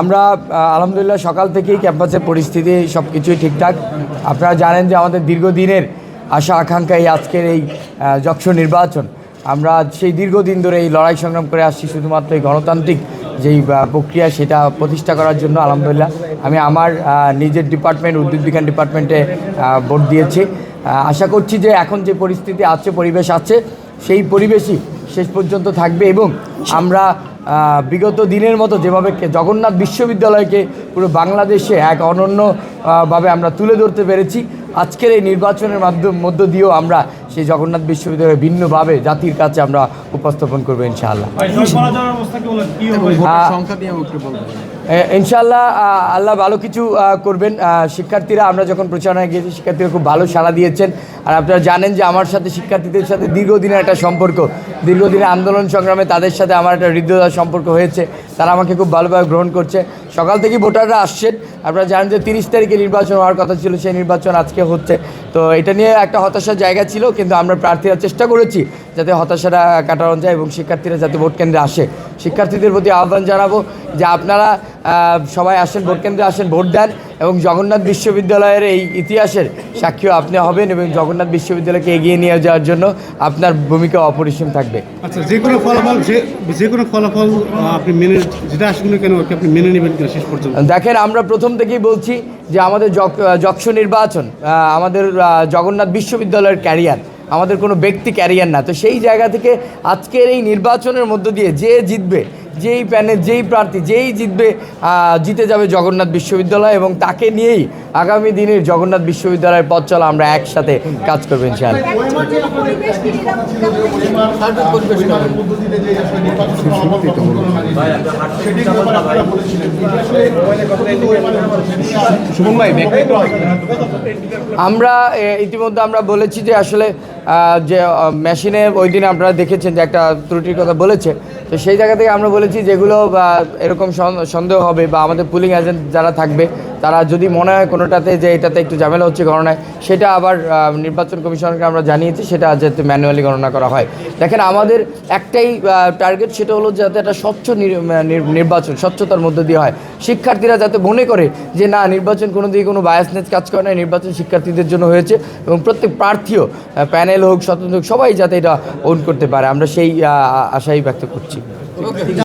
আমরা আলহামদুলিল্লাহ সকাল থেকেই ক্যাম্পাসের পরিস্থিতি সব কিছুই ঠিকঠাক। আপনারা জানেন যে আমাদের দীর্ঘদিনের আশা আকাঙ্ক্ষা এই আজকের এই যশোর নির্বাচন। আমরা সেই দীর্ঘদিন ধরে এই লড়াই সংগ্রাম করে আসছি শুধুমাত্র এই গণতান্ত্রিক যেই প্রক্রিয়া সেটা প্রতিষ্ঠা করার জন্য। আলহামদুলিল্লাহ আমি আমার নিজের ডিপার্টমেন্ট উদ্ভিদ বিজ্ঞান ডিপার্টমেন্টে ভোট দিয়েছি। আশা করছি যে এখন যে পরিস্থিতি আছে, পরিবেশ আছে, সেই পরিবেশই শেষ পর্যন্ত থাকবে এবং আমরা বিগত দিনের মতো যেভাবে জগন্নাথ বিশ্ববিদ্যালয়কে পুরো বাংলাদেশে এক অনন্যভাবে আমরা তুলে ধরতে পেরেছি, আজকের এই নির্বাচনের মধ্য দিয়েও আমরা সেই জগন্নাথ বিশ্ববিদ্যালয় ভিন্নভাবে জাতির কাছে আমরা উপস্থাপন করবো ইনশাআল্লাহ। ইনশাআল্লাহ আল্লাহ ভালো কিছু করবেন। শিক্ষার্থীরা, আমরা যখন প্রচারণায় গিয়েছি শিক্ষার্থীরা খুব ভালো সাড়া দিয়েছেন। আর আপনারা জানেন যে আমার সাথে শিক্ষার্থীদের সাথে দীর্ঘদিনের একটা সম্পর্ক, দীর্ঘদিনের আন্দোলন সংগ্রামে তাদের সাথে আমার একটা হৃদয়তার সম্পর্ক হয়েছে। তারা আমাকে খুব ভালোভাবে গ্রহণ করছে। সকাল থেকে ভোটাররা আসছেন। আপনারা জানেন যে 30 তারিখে নির্বাচন হওয়ার কথা ছিল, সেই নির্বাচন আজকে হচ্ছে। তো এটা নিয়ে একটা হতাশার জায়গা ছিল, কিন্তু আমরা প্রার্থীরা চেষ্টা করেছি যাতে হতাশাটা কাটানো যায় এবং শিক্ষার্থীরা যাতে ভোট কেন্দ্রে আসে। শিক্ষার্থীদের প্রতি আহ্বান জানাবো যে আপনারা সবাই আসেন, ভোট কেন্দ্রে আসেন, ভোট দেন এবং জগন্নাথ বিশ্ববিদ্যালয়ের এই ইতিহাসের সাক্ষীও আপনি হবেন এবং জগন্নাথ বিশ্ববিদ্যালয়কে এগিয়ে নিয়ে যাওয়ার জন্য আপনার ভূমিকা অপরিসীম থাকবে। আচ্ছা, যে কোনো ফলাফল আপনি মেনে, যেটা আসলে কেন আপনি মেনে নেবেন কিনা শেষ পর্যন্ত? দেখেন, আমরা প্রথম থেকেই বলছি যে আমাদের যশোর নির্বাচন আমাদের জগন্নাথ বিশ্ববিদ্যালয়ের ক্যারিয়ার, আমাদের কোনো ব্যক্তি ক্যারিয়ার না। তো সেই জায়গা থেকে আজকের এই নির্বাচনের মধ্য দিয়ে যে জিতবে, যেই প্যানেল, যেই প্রার্থী যেই জিতবে, জিতে যাবে জগন্নাথ বিশ্ববিদ্যালয় এবং তাকে নিয়েই আগামী দিনের জগন্নাথ বিশ্ববিদ্যালয়ের পথ চলা আমরা একসাথে কাজ করবো ইনশাআল্লাহ। আমরা ইতিমধ্যে আমরা বলেছি যে আসলে যে মেশিনে ওই দিন আপনারা দেখেছেন যে একটা ত্রুটির কথা বলেছে। তো সেই জায়গা থেকে আমরা বলেছি যেগুলো এরকম সন্দেহ হবে বা আমাদের পুলিং এজেন্ট যারা থাকবে তারা যদি মনে হয় কোনোটাতে যে এটাতে একটু ঝামেলা হচ্ছে গণনায়, সেটা আবার নির্বাচন কমিশনকে আমরা জানিয়েছি, সেটা যাতে ম্যানুয়ালি গণনা করা হয়। দেখেন, আমাদের একটাই টার্গেট, সেটা হলো যাতে একটা স্বচ্ছ নির্বাচন স্বচ্ছতার মধ্যে দিয়ে হয়। শিক্ষার্থীরা যাতে মনে করে যে না, নির্বাচন কোনো দিকে কোনো বায়াসনেস কাজ করে না, নির্বাচন শিক্ষার্থীদের জন্য হয়েছে এবং প্রত্যেক প্রার্থীও প্যানেল হোক, স্বতন্ত্র হোক, সবাই যাতে এটা ওন করতে পারে, আমরা সেই আশাই ব্যক্ত করছি।